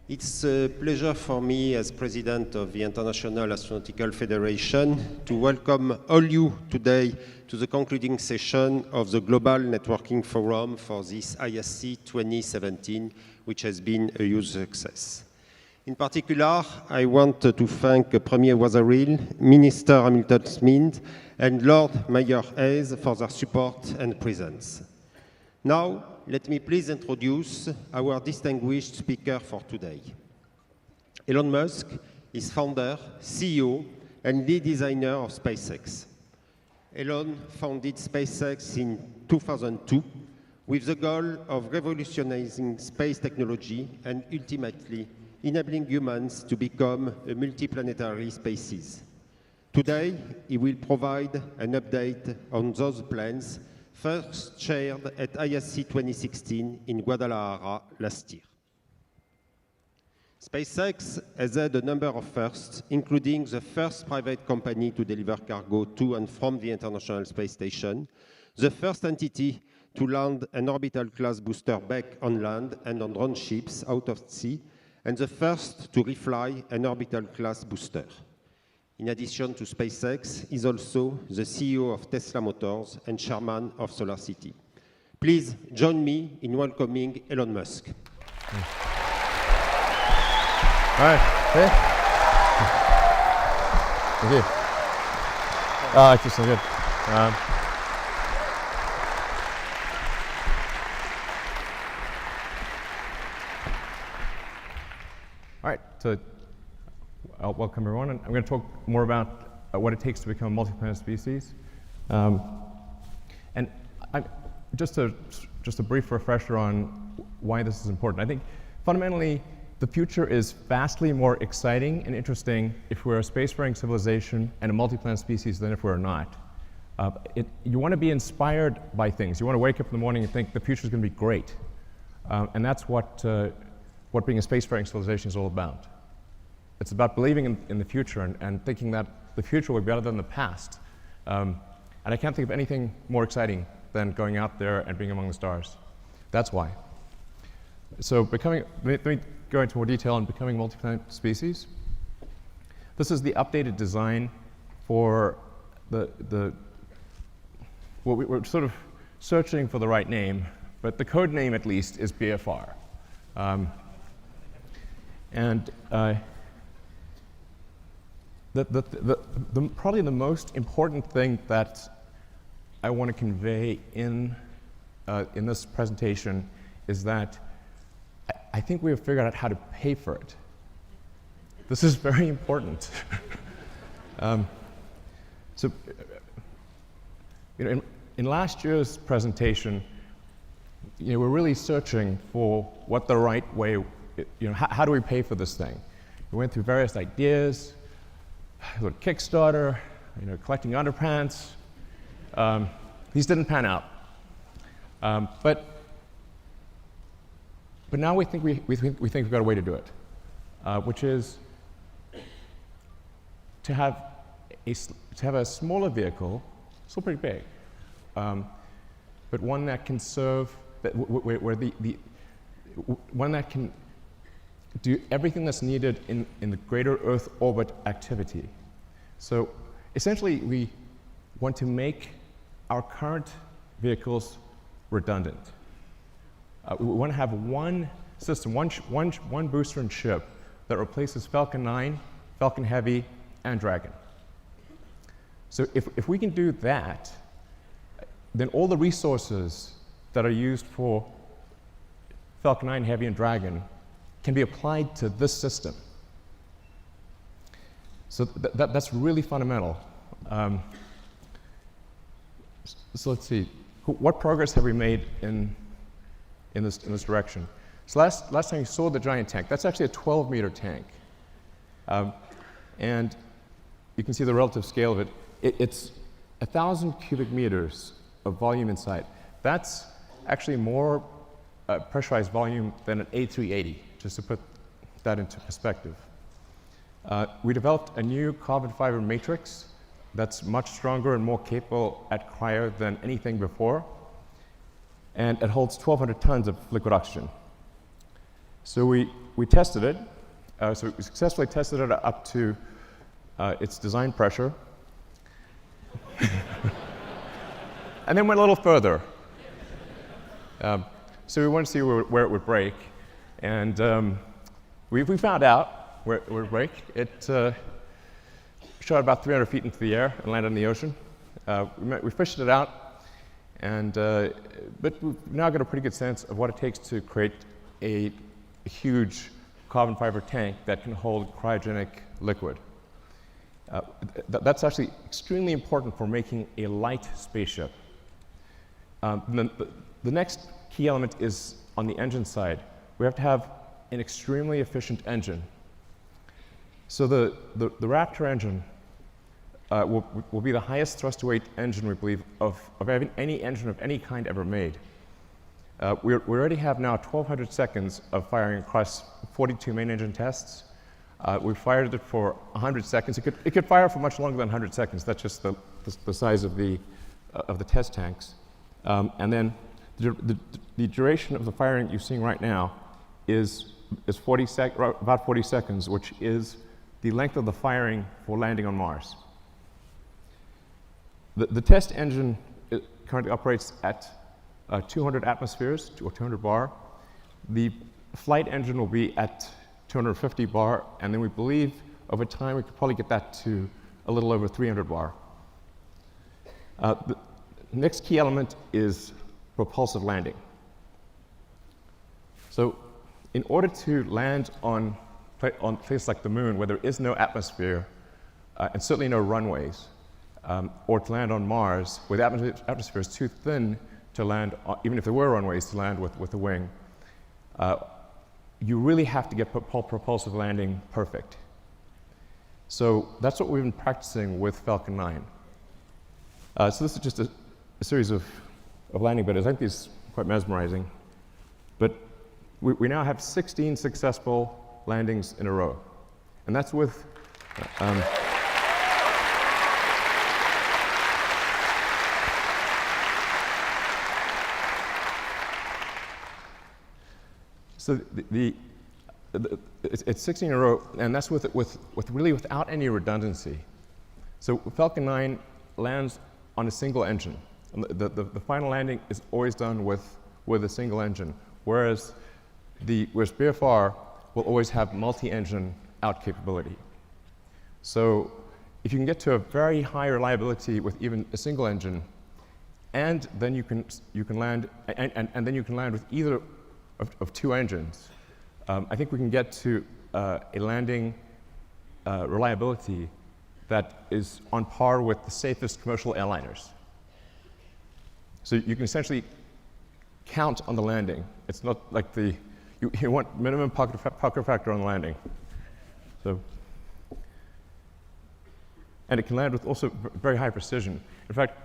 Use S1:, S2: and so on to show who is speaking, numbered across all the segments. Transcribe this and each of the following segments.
S1: It's a pleasure for me as President of the International Astronautical Federation to welcome all you today to the concluding session of the Global Networking Forum for this ISC 2017, which has been a huge success. In particular, I want to thank Premier Wazaril, Minister Hamilton Smith, and Lord Mayor Hayes for their support and presence. Now, let me please introduce our distinguished speaker for today. Elon Musk is founder, CEO, and lead designer of SpaceX. Elon founded SpaceX in 2002 with the goal of revolutionizing space technology and ultimately enabling humans to become a multiplanetary species. Today, he will provide an update on those plans first shared at ISC 2016 in Guadalajara last year. SpaceX has had a number of firsts, including the first private company to deliver cargo to and from the International Space Station, the first entity to land an orbital class booster back on land and on drone ships out of sea, and the first to refly an orbital class booster. In addition to SpaceX, he is also the CEO of Tesla Motors and chairman of SolarCity. Please join me in welcoming Elon Musk.
S2: All right. Hey. Thank you. Oh, it's so good. All right. So, welcome everyone. And I'm going to talk more about what it takes to become a multi-planet species. And just a brief refresher on why this is important. I think fundamentally, the future is vastly more exciting and interesting if we're a spacefaring civilization and a multi-planet species than if we're not. You want to be inspired by things. You want to wake up in the morning and think the future is going to be great. And that's what being a spacefaring civilization is all about. It's about believing in the future and thinking that the future will be better than the past. And I can't think of anything more exciting than going out there and being among the stars. That's why. So let me go into more detail on becoming a multi-planet species. This is the updated design for we're sort of searching for the right name, but the code name at least is BFR. Probably the most important thing that I want to convey in this presentation is that I think we have figured out how to pay for it. This is very important. So, in last year's presentation, we're really searching for what the right way, how do we pay for this thing? We went through various ideas, Kickstarter, collecting underpants. These didn't pan out. But now we think we've got a way to do it, which is to have a smaller vehicle, still pretty big, but one that can serve one that can do everything that's needed in the greater Earth orbit activity. So essentially, we want to make our current vehicles redundant. We want to have one system, one booster and ship that replaces Falcon 9, Falcon Heavy, and Dragon. So if we can do that, then all the resources that are used for Falcon 9, Heavy, and Dragon can be applied to this system. So that's really fundamental. So let's see, what progress have we made in this direction? So last time you saw the giant tank, that's actually a 12-meter tank. And you can see the relative scale of it. It's 1,000 cubic meters of volume inside. That's actually more pressurized volume than an A380, just to put that into perspective. We developed a new carbon fiber matrix that's much stronger and more capable at cryo than anything before. And it holds 1,200 tons of liquid oxygen. So we we tested it. So we successfully tested it up to its design pressure. And then went a little further. So we wanted to see where it would break. And we found out where it would break. It shot about 300 feet into the air and landed in the ocean. We fished it out, but we've now got a pretty good sense of what it takes to create a huge carbon fiber tank that can hold cryogenic liquid. That's actually extremely important for making a light spaceship. The next key element is on the engine side. We have to have an extremely efficient engine. So the Raptor engine will be the highest thrust to weight engine, we believe, of any engine of any kind ever made. We already have now 1,200 seconds of firing across 42 main engine tests. We fired it for 100 seconds. It could fire for much longer than 100 seconds. That's just the size of the test tanks. And then the duration of the firing you're seeing right now is about 40 seconds, which is the length of the firing for landing on Mars. The test engine currently operates at 200 atmospheres, or 200 bar. The flight engine will be at 250 bar, and then we believe over time we could probably get that to a little over 300 bar. The next key element is propulsive landing. So in order to land on places like the moon, where there is no atmosphere, and certainly no runways, or to land on Mars, where the atmosphere is too thin to land, even if there were runways to land with a wing, you really have to get propulsive landing perfect. So that's what we've been practicing with Falcon 9. So this is just a series of landing videos. I think these are quite mesmerizing. But we now have 16 successful landings in a row. And that's with so it's 16 in a row, and that's with really without any redundancy. So Falcon 9 lands on a single engine. And the final landing is always done with a single engine, whereas BFR will always have multi-engine out capability. So if you can get to a very high reliability with even a single engine, and then you can land and then you can land with either of two engines, I think we can get to a landing reliability that is on par with the safest commercial airliners. So you can essentially count on the landing. It's not like you want minimum pucker factor on landing. So, and it can land with also very high precision. In fact,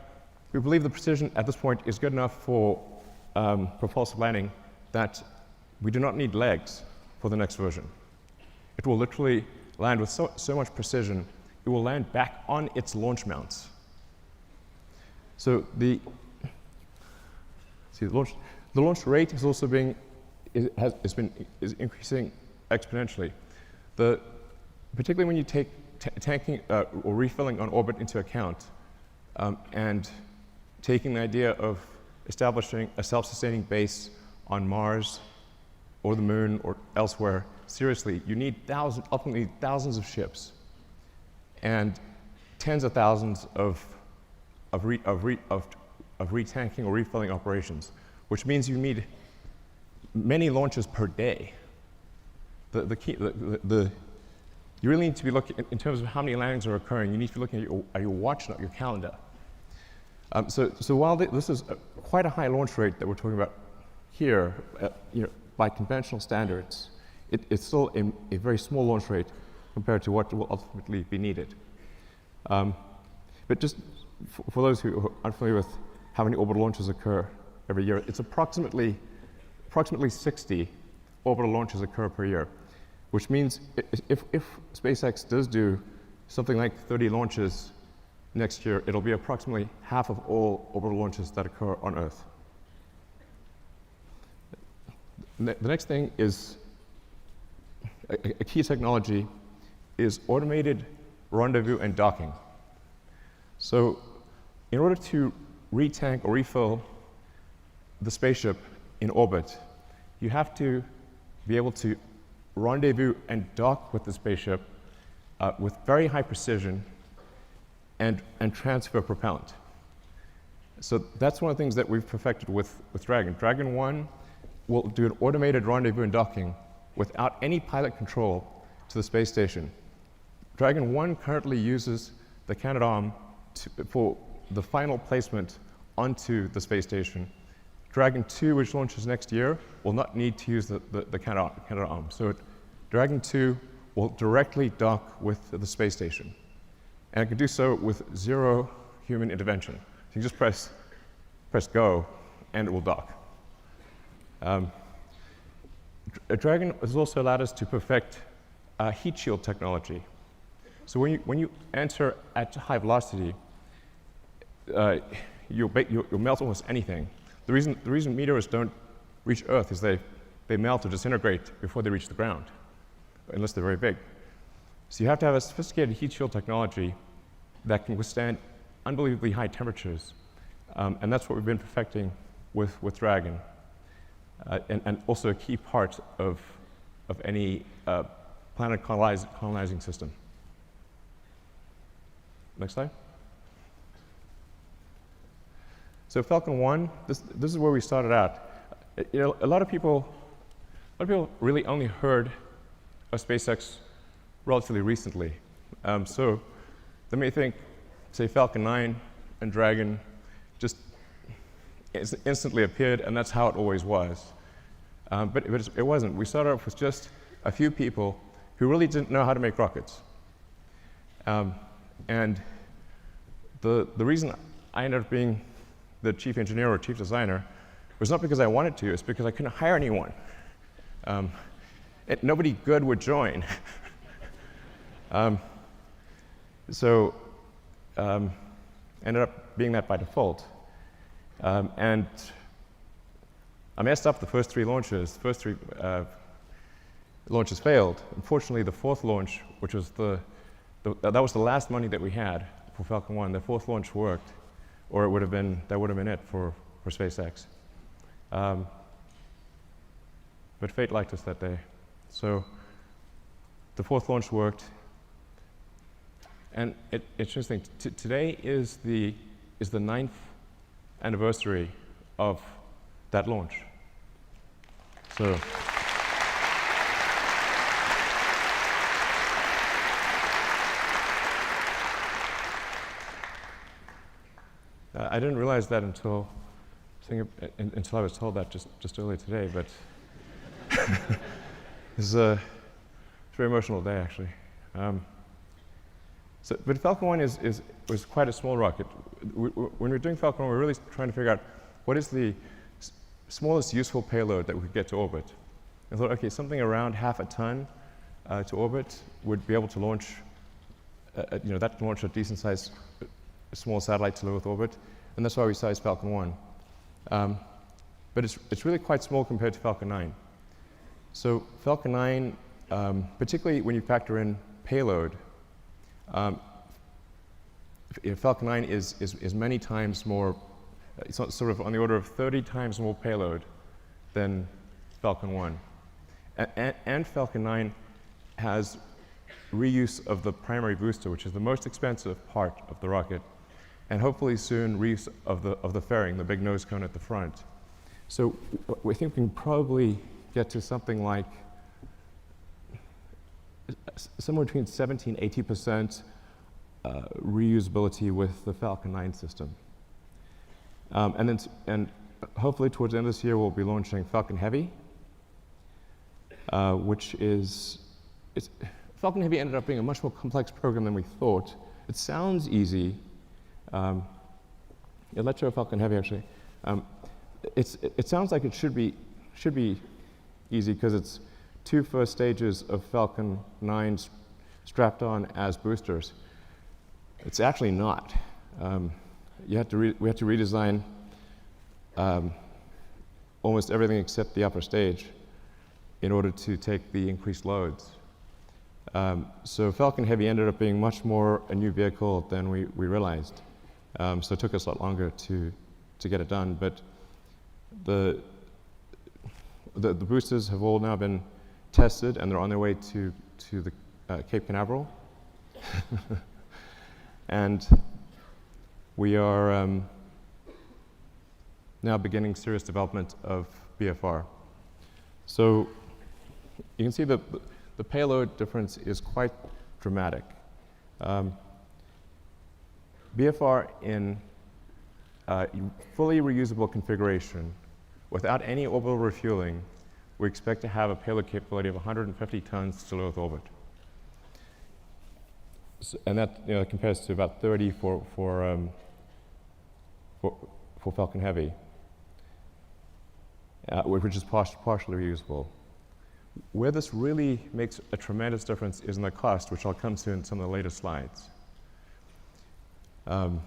S2: we believe the precision at this point is good enough for propulsive landing that we do not need legs for the next version. It will literally land with so much precision, it will land back on its launch mounts. So the launch rate is also is increasing exponentially. Particularly when you take tanking or refilling on orbit into account, and taking the idea of establishing a self-sustaining base on Mars or the moon or elsewhere, seriously, you need ultimately thousands of ships and tens of thousands of retanking or refilling operations, which means you need many launches per day. You really need to be looking, in terms of how many landings are occurring, you need to be looking at your watch, not your calendar. So while this is quite a high launch rate that we're talking about here, by conventional standards, it's still a very small launch rate compared to what will ultimately be needed. But just for those who are unfamiliar with how many orbital launches occur every year, it's approximately 60 orbital launches occur per year, which means if SpaceX does do something like 30 launches next year, it'll be approximately half of all orbital launches that occur on Earth. The next thing is a key technology is automated rendezvous and docking. So in order to retank or refill the spaceship in orbit, you have to be able to rendezvous and dock with the spaceship with very high precision and transfer propellant. So that's one of the things that we've perfected with Dragon. Dragon 1 will do an automated rendezvous and docking without any pilot control to the space station. Dragon 1 currently uses the Canadarm for the final placement onto the space station. Dragon 2, which launches next year, will not need to use the Canadarm. So Dragon 2 will directly dock with the space station. And it can do so with zero human intervention. So you just press go, and it will dock. Dragon has also allowed us to perfect heat shield technology. So when you enter at high velocity, you'll melt almost anything. The reason meteors don't reach Earth is they melt or disintegrate before they reach the ground, unless they're very big. So you have to have a sophisticated heat shield technology that can withstand unbelievably high temperatures. And that's what we've been perfecting with Dragon. And also a key part of any planet colonizing system. Next slide. So Falcon 1, this is where we started out. You know, a lot of people really only heard of SpaceX relatively recently. So they may think, say, Falcon 9 and Dragon just instantly appeared, and that's how it always was. But it wasn't. We started off with just a few people who really didn't know how to make rockets. And the reason I ended up being the chief engineer or chief designer was not because I wanted to, it's because I couldn't hire anyone. Nobody good would join. So ended up being that by default. And I messed up the first three launches. The first three launches failed. Unfortunately, the fourth launch, which was that was the last money that we had for Falcon 1, the fourth launch worked, or that would have been it for SpaceX. But fate liked us that day. So the fourth launch worked. And it's interesting, today is the 9th anniversary of that launch. So I didn't realize that until I was told that just earlier today, but it's a very emotional day, actually. But Falcon 1 was quite a small rocket. When we're doing Falcon 1, we're really trying to figure out what is the smallest useful payload that we could get to orbit. I thought, okay, something around half a ton to orbit would be able to launch, that can launch a decent-sized small satellite to low Earth orbit, and that's why we sized Falcon 1. But it's really quite small compared to Falcon 9. So Falcon 9, particularly when you factor in payload, Falcon 9 is many times more, it's sort of on the order of 30 times more payload than Falcon 1. And Falcon 9 has reuse of the primary booster, which is the most expensive part of the rocket, and hopefully soon reuse of the fairing, the big nose cone at the front. So we think we can probably get to something like somewhere between 70 and 80% reusability with the Falcon 9 system. And hopefully towards the end of this year, we'll be launching Falcon Heavy, which is, Falcon Heavy ended up being a much more complex program than we thought. It sounds easy. Let's show Falcon Heavy, actually. It sounds like it should be easy because it's 2 first stages of Falcon 9 strapped on as boosters. It's actually not. We had to redesign almost everything except the upper stage. in order to take the increased loads. So Falcon Heavy ended up being much more a new vehicle than we realized. So it took us a lot longer to get it done. But the boosters have all now been tested, and they're on their way to the Cape Canaveral. And we are now beginning serious development of BFR. So you can see that the payload difference is quite dramatic. BFR in fully reusable configuration, without any orbital refueling, we expect to have a payload capability of 150 tons to low Earth orbit. So, and that compares to about 30 for Falcon Heavy, which is partially reusable. Where this really makes a tremendous difference is in the cost, which I'll come to in some of the later slides. So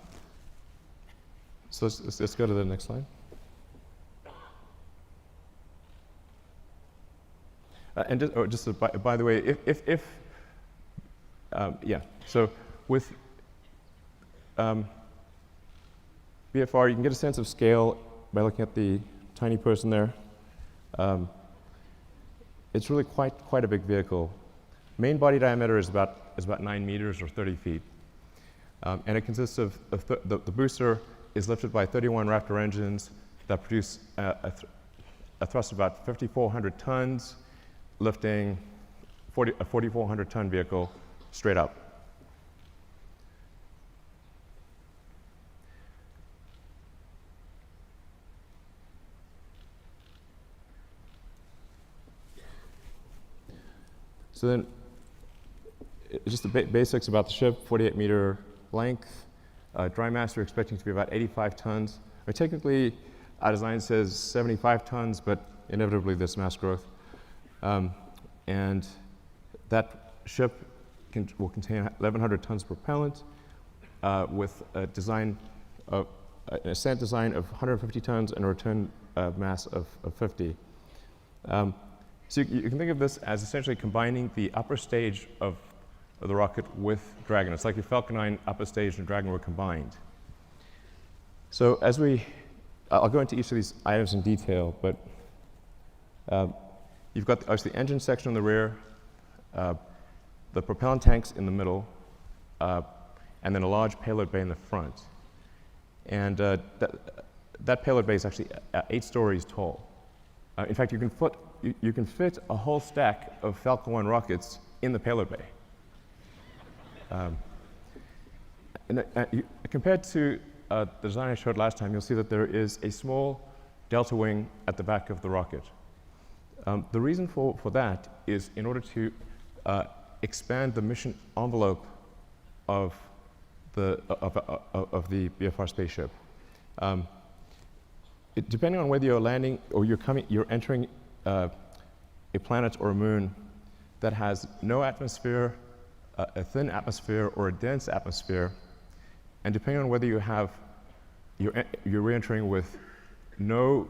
S2: let's go to the next slide. And by the way, so with BFR, you can get a sense of scale by looking at the tiny person there. It's really quite a big vehicle. Main body diameter is about 9 meters or 30 feet. And it consists of, the booster is lifted by 31 Raptor engines that produce a thrust of about 5,400 tons, lifting a 4,400 ton vehicle straight up. So then, just the basics about the ship: 48-meter length, dry mass we're expecting to be about 85 tons. Or technically, our design says 75 tons, but inevitably there's mass growth. And that ship will contain 1,100 tons propellant with a design of an ascent design of 150 tons and a return mass of 50. So you can think of this as essentially combining the upper stage of the rocket with Dragon. It's like the Falcon 9 upper stage and Dragon were combined. So I'll go into each of these items in detail, but you've got obviously the engine section in the rear, the propellant tanks in the middle, and then a large payload bay in the front. And that payload bay is actually 8 stories tall. In fact, you can fit a whole stack of Falcon 1 rockets in the payload bay. Compared to the design I showed last time, you'll see that there is a small delta wing at the back of the rocket. The reason for that is in order to expand the mission envelope of the BFR spaceship. Depending on whether you're landing or you're entering a planet or a moon that has no atmosphere, a thin atmosphere, or a dense atmosphere, and depending on whether you're re-entering with no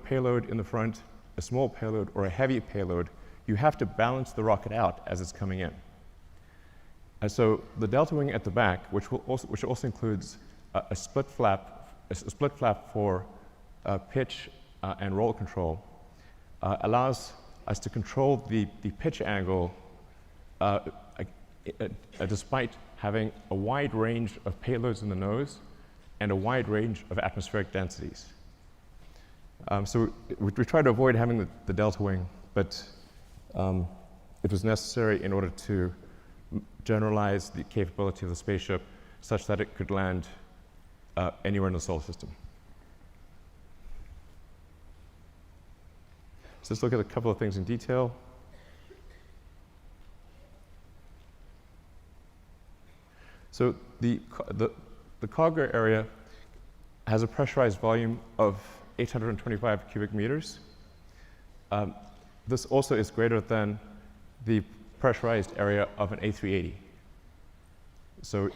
S2: payload in the front, a small payload, or a heavy payload, you have to balance the rocket out as it's coming in. And so the delta wing at the back, which also includes a split flap for pitch and roll control, allows us to control the pitch angle despite having a wide range of payloads in the nose and a wide range of atmospheric densities. So we try to avoid having the delta wing, but it was necessary in order to generalize the capability of the spaceship such that it could land anywhere in the solar system. So let's look at a couple of things in detail. So the cargo area has a pressurized volume of 825 cubic meters. This also is greater than the pressurized area of an A380. So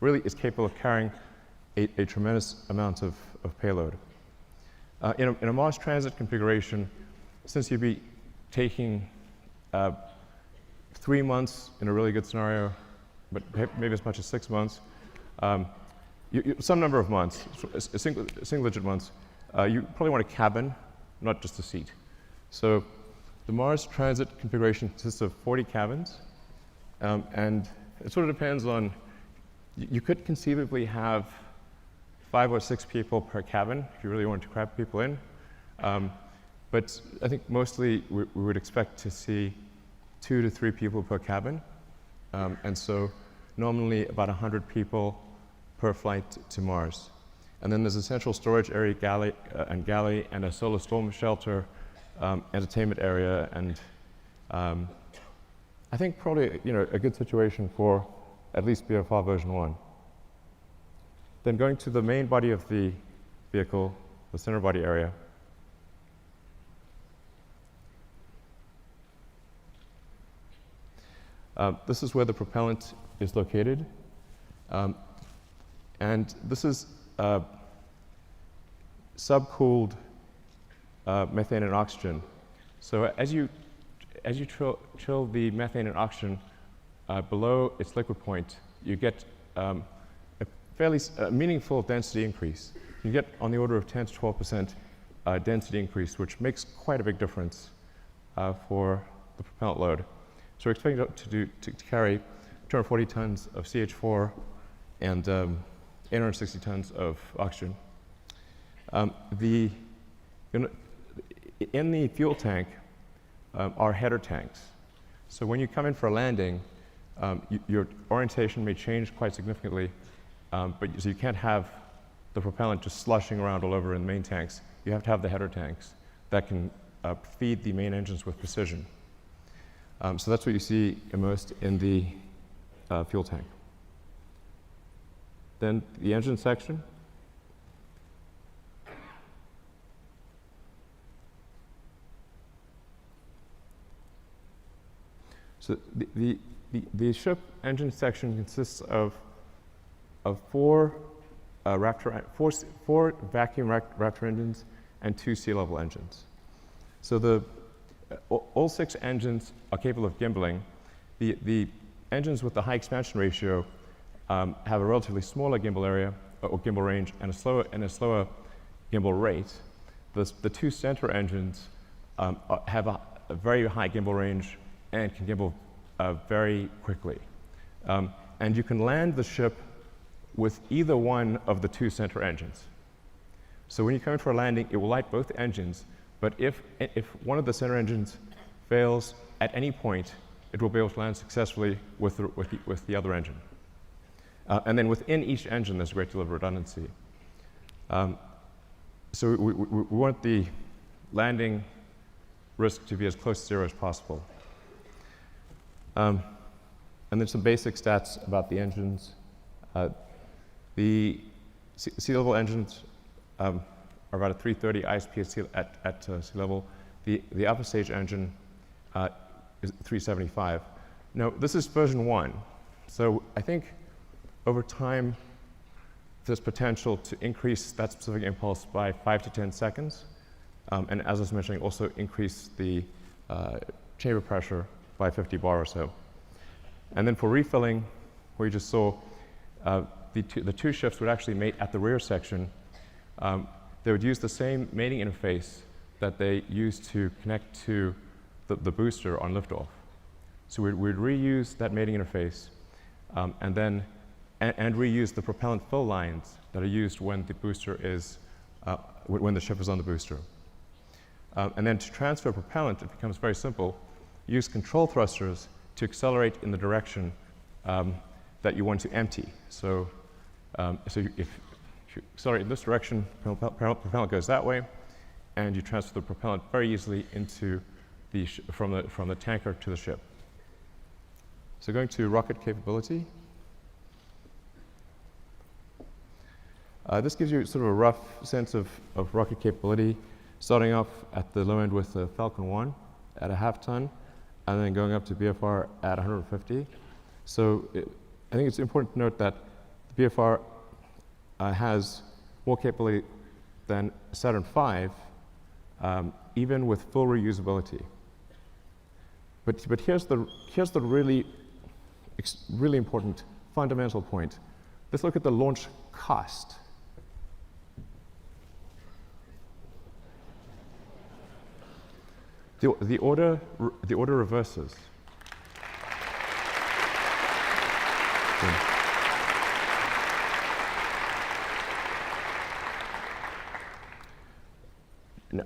S2: really it's capable of carrying a tremendous amount of payload. In a Mars transit configuration, since you'd be taking 3 months in a really good scenario, but maybe as much as 6 months, some number of months, single-digit months, you probably want a cabin, not just a seat. So the Mars transit configuration consists of 40 cabins, and it sort of depends on, you could conceivably have 5 or 6 people per cabin if you really wanted to cram people in. But I think mostly we would expect to see 2 to 3 people per cabin. And so normally about 100 people per flight to Mars. And then there's a central storage area galley and a solar storm shelter, entertainment area, and I think probably a good situation for at least BFR version 1. Then going to the main body of the vehicle, the center body area. This is where the propellant is located. And this is subcooled methane and oxygen. So as you chill the methane and oxygen below its liquid point, you get a fairly meaningful density increase. You get on the order of 10 to 12% density increase, which makes quite a big difference for the propellant load. So we're expecting it to carry 240 tons of CH4 and 860 tons of oxygen. In the fuel tank are header tanks. So when you come in for a landing, your orientation may change quite significantly, so you can't have the propellant just slushing around all over in the main tanks. You have to have the header tanks that can feed the main engines with precision. So that's what you see immersed in the fuel tank. Then the engine section. So the ship engine section consists of four vacuum Raptor engines and 2 sea-level engines. So all 6 engines are capable of gimbaling. The engines with the high expansion ratio have a relatively smaller gimbal area or gimbal range and a slower gimbal rate. The 2 center engines have a very high gimbal range and can gimbal very quickly. And you can land the ship with either one of the 2 center engines. So when you come in for a landing, it will light both engines, but if one of the center engines fails at any point, it will be able to land successfully with the other engine. And then within each engine, there's a great deal of redundancy. So we want the landing risk to be as close to 0 as possible. And then some basic stats about the engines. The sea-level engines are about a 330 ISP at sea level. The upper stage engine is 375. Now, this is version 1. So I think over time, there's potential to increase that specific impulse by 5 to 10 seconds. And as I was mentioning, also increase the chamber pressure by 50 bar or so. And then for refilling, where you just saw the 2 ships would actually mate at the rear section. They would use the same mating interface that they used to connect to the booster on liftoff. So we'd reuse that mating interface and reuse the propellant fill lines that are used when the booster is, when the ship is on the booster. And then to transfer propellant, it becomes very simple. Use control thrusters to accelerate in the direction that you want to empty. So, if you accelerate in this direction, propellant goes that way, and you transfer the propellant very easily into from the tanker to the ship. So going to rocket capability. This gives you sort of a rough sense of rocket capability, starting off at the low end with the Falcon 1 at a half-ton, and then going up to BFR at 150. So I think it's important to note that the BFR has more capability than Saturn V, even with full reusability. But here's the really important fundamental point. Let's look at the launch cost. The order reverses.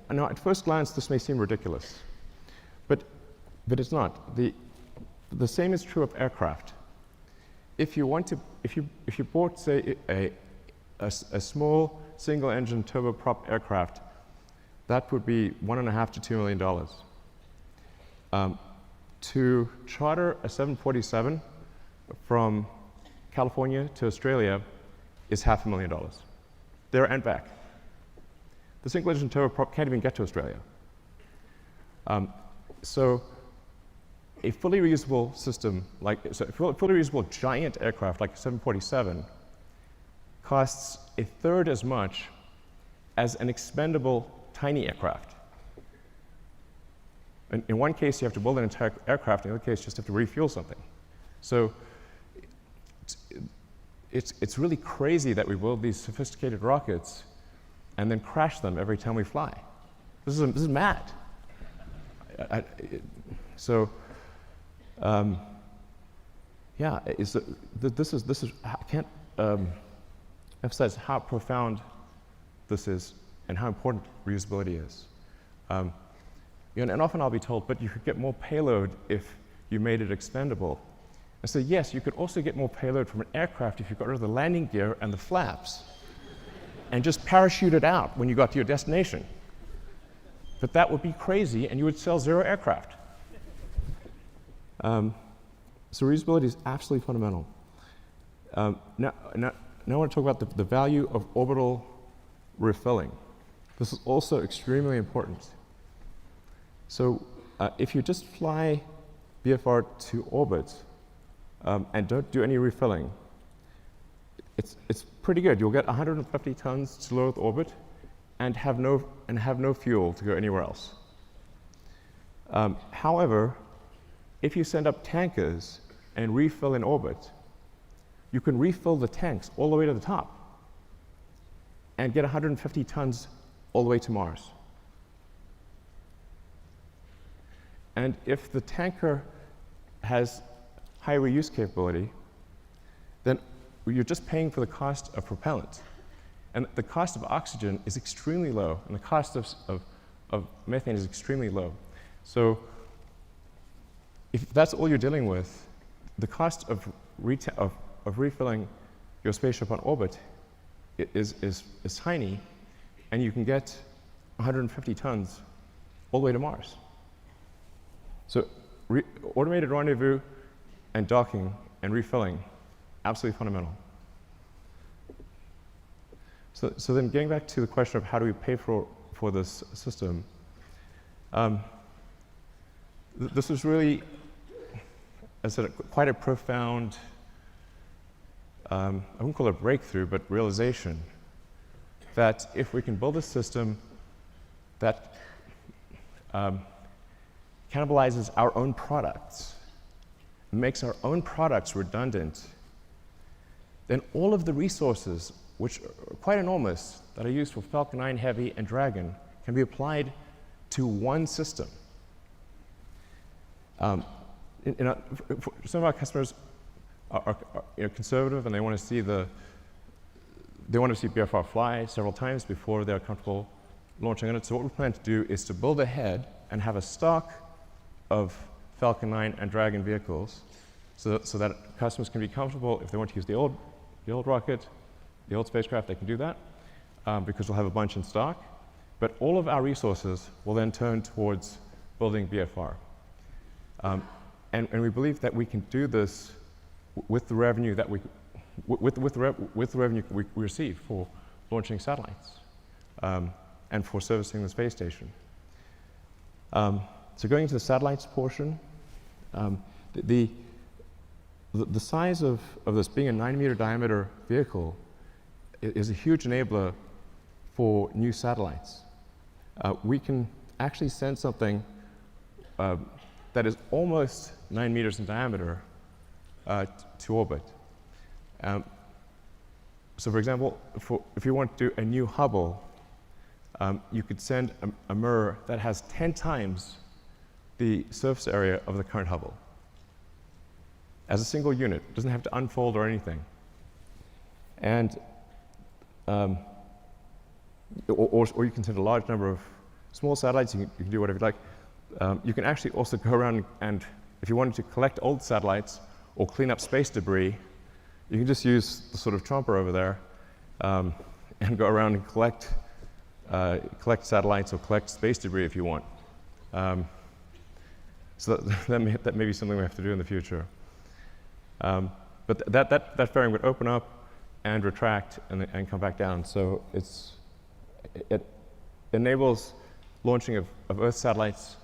S2: Now, at first glance, this may seem ridiculous, but it's not. The same is true of aircraft. If you bought, say, a small single-engine turboprop aircraft, that would be $1.5 to $2 million. To charter a 747 from California to Australia is $500,000, there and back. The single-engine turboprop can't even get to Australia. So a fully reusable system, a fully reusable giant aircraft like a 747 costs a third as much as an expendable tiny aircraft. In one case, you have to build an entire aircraft. In the other case, you just have to refuel something. So it's really crazy that we build these sophisticated rockets and then crash them every time we fly. This is mad. Yeah, this is I can't emphasize how profound this is and how important reusability is. And often I'll be told, but you could get more payload if you made it expendable. I say, yes, you could also get more payload from an aircraft if you got rid of the landing gear and the flaps and just parachute it out when you got to your destination. But that would be crazy, and you would sell 0 aircraft. So reusability is absolutely fundamental. Now I want to talk about the value of orbital refilling. This is also extremely important. So if you just fly BFR to orbit and don't do any refilling, it's pretty good. You'll get 150 tons to low Earth orbit and have no fuel to go anywhere else. However, if you send up tankers and refill in orbit, you can refill the tanks all the way to the top and get 150 tons all the way to Mars. And if the tanker has high reuse capability, then you're just paying for the cost of propellant. And the cost of oxygen is extremely low, and the cost of methane is extremely low. So if that's all you're dealing with, the cost of refilling your spaceship on orbit is tiny, and you can get 150 tons all the way to Mars. So automated rendezvous and docking and refilling, absolutely fundamental. So then getting back to the question of how do we pay for this system, this is really, as I said, quite a profound, I wouldn't call it a breakthrough, but realization that if we can build a system that cannibalizes our own products, makes our own products redundant, then all of the resources, which are quite enormous, that are used for Falcon 9 Heavy and Dragon, can be applied to one system. Some of our customers are conservative, and they want to see BFR fly several times before they're comfortable launching on it. So what we plan to do is to build ahead and have a stock of Falcon 9 and Dragon vehicles, so that customers can be comfortable. If they want to use the old rocket, the old spacecraft, they can do that, because we'll have a bunch in stock. But all of our resources will then turn towards building BFR. And we believe that we can do this with the revenue that we receive for launching satellites and for servicing the space station. So going to the satellites portion, the size of this being a 9-meter diameter vehicle is a huge enabler for new satellites. We can actually send something that is almost 9 meters in diameter to orbit. So for example, if you want to do a new Hubble, you could send a mirror that has 10 times the surface area of the current Hubble as a single unit. It doesn't have to unfold or anything. And or you can send a large number of small satellites. You can do whatever you like. You can actually also go around and, if you wanted to collect old satellites or clean up space debris, you can just use the sort of chomper over there and go around and collect satellites or collect space debris if you want. So that may be something we have to do in the future. But that fairing would open up and retract and come back down. So it enables launching of Earth satellites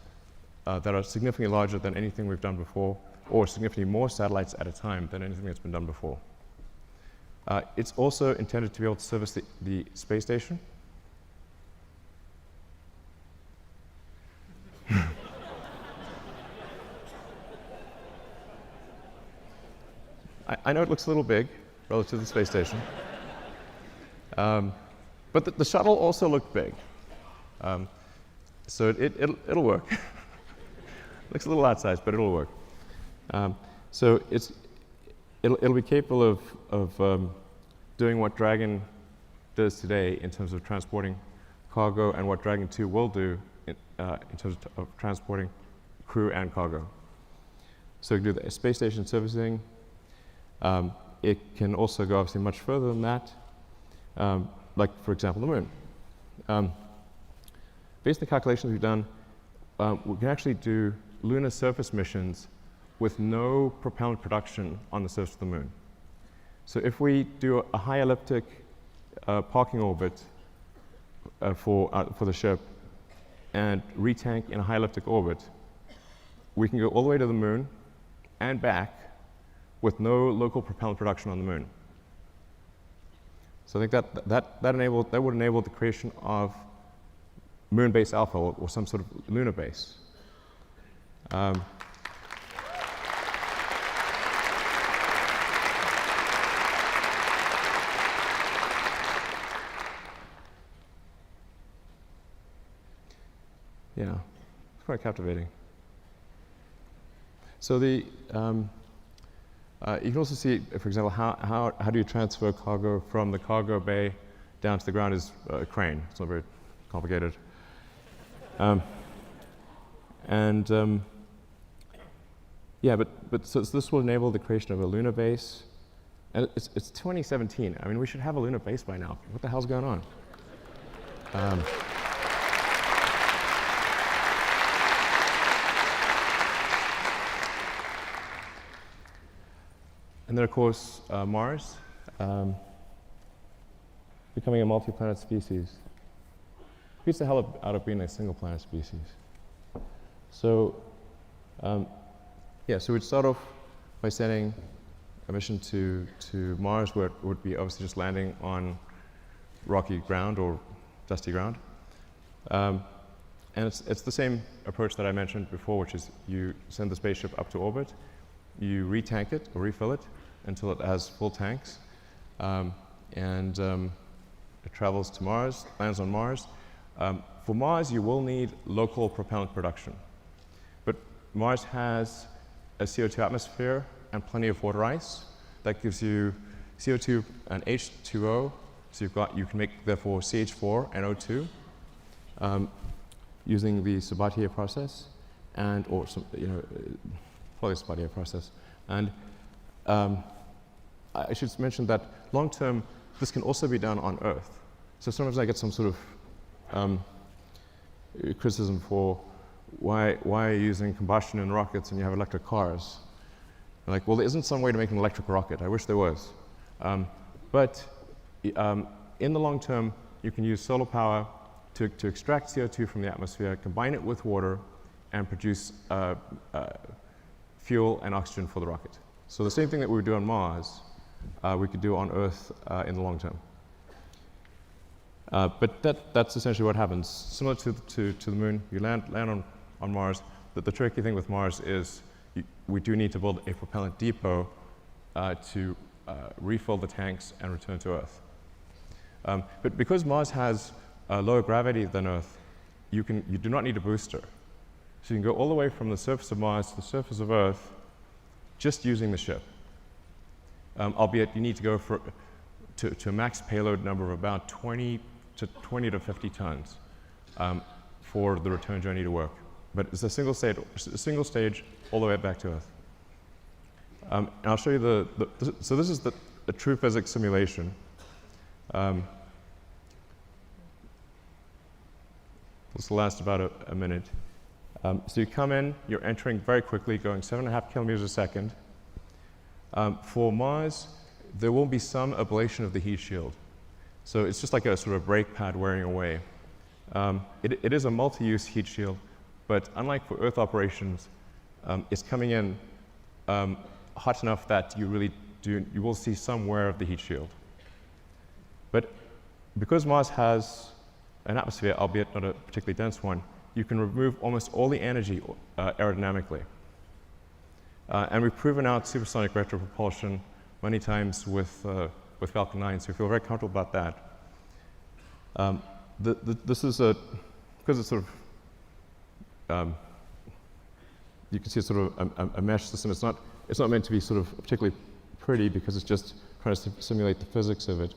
S2: that are significantly larger than anything we've done before, or significantly more satellites at a time than anything that's been done before. It's also intended to be able to service the space station. I know it looks a little big relative to the space station. But the shuttle also looked big. So it'll work. Looks a little outsized, but it'll work. So it'll be capable of doing what Dragon does today in terms of transporting cargo, and what Dragon 2 will do in terms of transporting crew and cargo. So it can do the space station servicing. It can also go obviously much further than that, like, for example, the moon. Based on the calculations we've done, we can actually do lunar surface missions with no propellant production on the surface of the moon. So if we do a high elliptic parking orbit for the ship and retank in a high elliptic orbit, we can go all the way to the moon and back with no local propellant production on the moon. So I think that would enable the creation of moon base alpha, or some sort of lunar base. Yeah, it's quite captivating. So you can also see, for example, how do you transfer cargo from the cargo bay down to the ground is a crane. It's not very complicated. Yeah, but so this will enable the creation of a lunar base. And it's 2017. I mean, we should have a lunar base by now. What the hell's going on? And then, of course, Mars, becoming a multi-planet species. Beats the hell out of being a single-planet species. So, so we'd start off by sending a mission to Mars, where it would be obviously just landing on rocky ground or dusty ground. And it's the same approach that I mentioned before, which is you send the spaceship up to orbit, you retank it or refill it until it has full tanks, and it travels to Mars, lands on Mars. For Mars, you will need local propellant production. But Mars has a CO2 atmosphere and plenty of water ice. That gives you CO2 and H2O, so you can make, therefore, CH4 and O2 using the Sabatier process, or some, probably Sabatier process. And I should mention that long term, this can also be done on Earth. So sometimes I get some sort of criticism for why are you using combustion in rockets and you have electric cars? I'm like, well, there isn't some way to make an electric rocket. I wish there was. But in the long term, you can use solar power to extract CO2 from the atmosphere, combine it with water, and produce fuel and oxygen for the rocket. So the same thing that we would do on Mars, we could do on Earth in the long term. But that's essentially what happens. Similar to the moon, you land on Mars. the tricky thing with Mars is we do need to build a propellant depot to refill the tanks and return to Earth. But because Mars has lower gravity than Earth, you do not need a booster. So you can go all the way from the surface of Mars to the surface of Earth just using the ship. Albeit you need to go to a max payload number of about 20 to 50 tons for the return journey to work. But it's a single stage all the way back to Earth. And I'll show you so this is a true physics simulation. This will last about a minute. So you come in, you're entering very quickly, going 7.5 kilometers a second. For Mars, there will be some ablation of the heat shield. So it's just like a sort of brake pad wearing away. It is a multi-use heat shield, but unlike for Earth operations, it's coming in hot enough that you will see some wear of the heat shield. But because Mars has an atmosphere, albeit not a particularly dense one, you can remove almost all the energy aerodynamically. And we've proven out supersonic retropropulsion many times with Falcon 9, so we feel very comfortable about that. This is because it's sort of, you can see it's sort of a mesh system. It's not meant to be sort of particularly pretty because it's just trying to simulate the physics of it.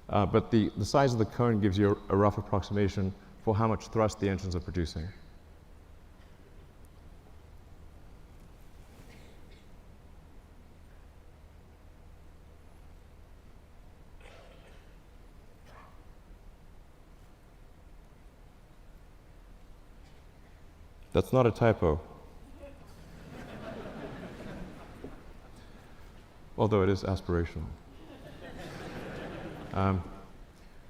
S2: But the size of the cone gives you a rough approximation for how much thrust the engines are producing. That's not a typo. Although it is aspirational.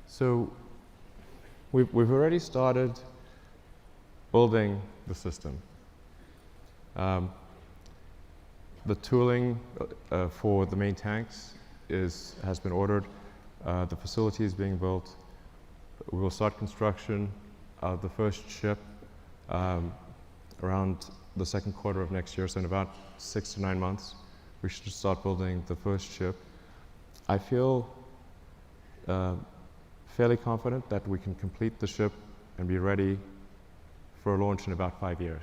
S2: So we've already started building the system. The tooling for the main tanks has been ordered. The facility is being built. We will start construction of the first ship around the second quarter of next year, so in about 6 to 9 months, we should start building the first ship. I feel fairly confident that we can complete the ship and be ready for a launch in about 5 years.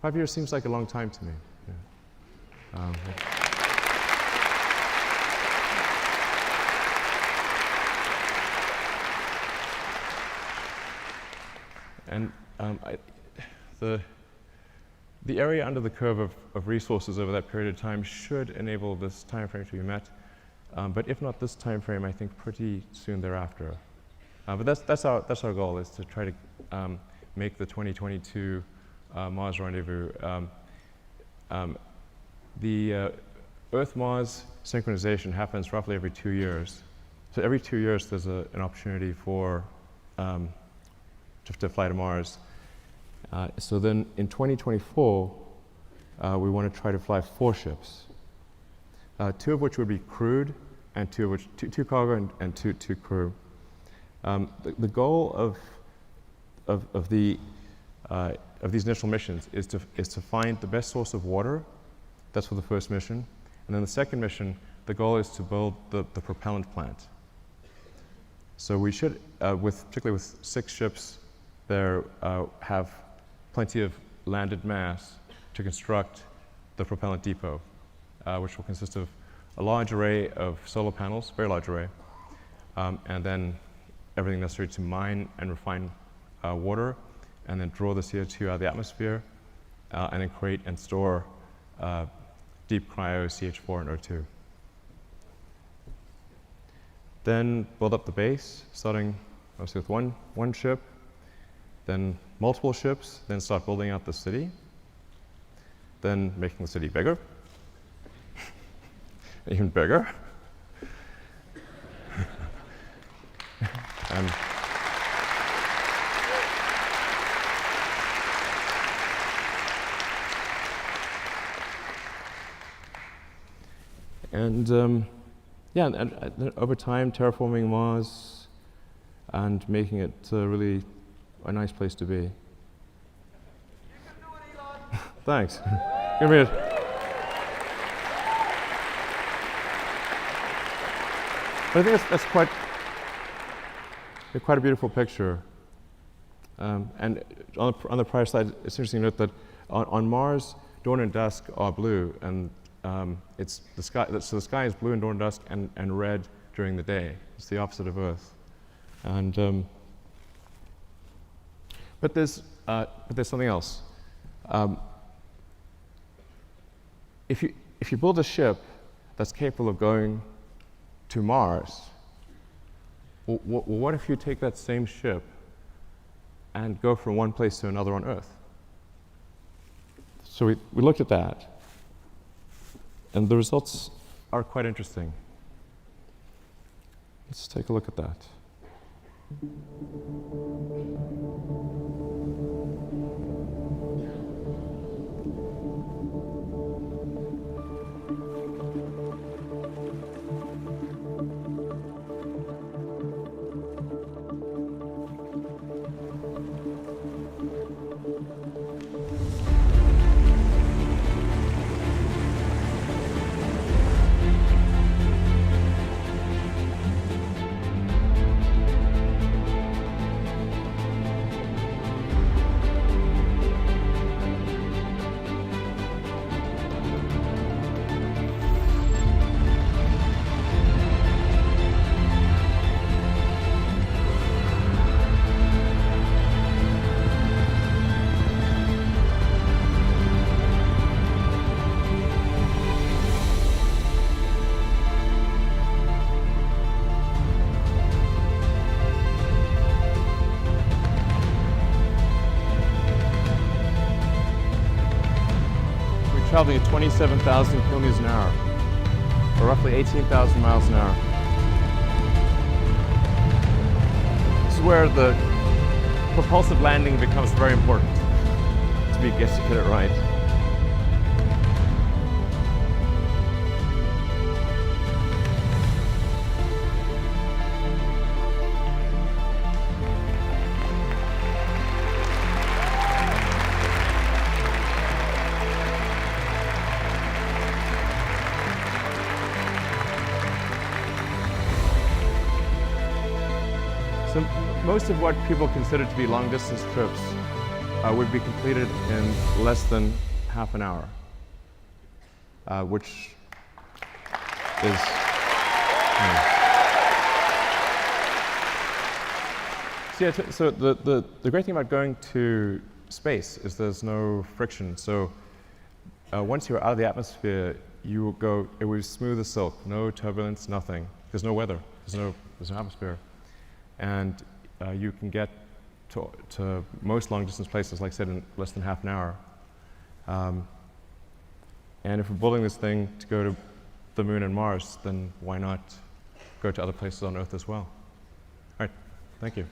S2: 5 years seems like a long time to me. Yeah. And the area under the curve of resources over that period of time should enable this time frame to be met. But if not this time frame, I think pretty soon thereafter. But that's our goal, is to try to make the 2022 Mars rendezvous. The Earth-Mars synchronization happens roughly every 2 years. So every 2 years, there's an opportunity for to fly to Mars. So then in 2024, we want to try to fly 4 ships, 2 of which would be crewed, and 2 of which, two cargo and two crew. The goal of these initial missions is to find the best source of water. That's for the first mission. And then the second mission, the goal is to build the propellant plant. So we should, particularly with 6 ships, there have plenty of landed mass to construct the propellant depot, which will consist of a large array of solar panels, very large array, and then everything necessary to mine and refine water, and then draw the CO2 out of the atmosphere, and then create and store deep cryo CH4 and O2. Then build up the base, starting obviously with one ship, then multiple ships, then start building out the city, then making the city bigger, even bigger. Yeah, and over time, terraforming Mars and making it really a nice place to be.
S3: You can do it, Elon!
S2: Thanks. Give me a. But I think that's quite a beautiful picture. And on the prior slide, it's interesting to note that on Mars, dawn and dusk are blue, and it's the sky. So the sky is blue in dawn and dusk, and red during the day. It's the opposite of Earth. And but there's something else. If you build a ship that's capable of going to Mars, what if you take that same ship and go from one place to another on Earth? So we looked at that, and the results are quite interesting. Let's take a look at that. Traveling at 27,000 kilometers an hour, or roughly 18,000 miles an hour. This is where the propulsive landing becomes very important to get it right. So most of what people consider to be long-distance trips would be completed in less than half an hour, which is... So the great thing about going to space is there's no friction. So once you're out of the atmosphere, you will go, it will be smooth as silk, no turbulence, nothing. There's no weather, there's no atmosphere. And you can get to most long-distance places, like I said, in less than half an hour. And if we're building this thing to go to the Moon and Mars, then why not go to other places on Earth as well? All right, thank you.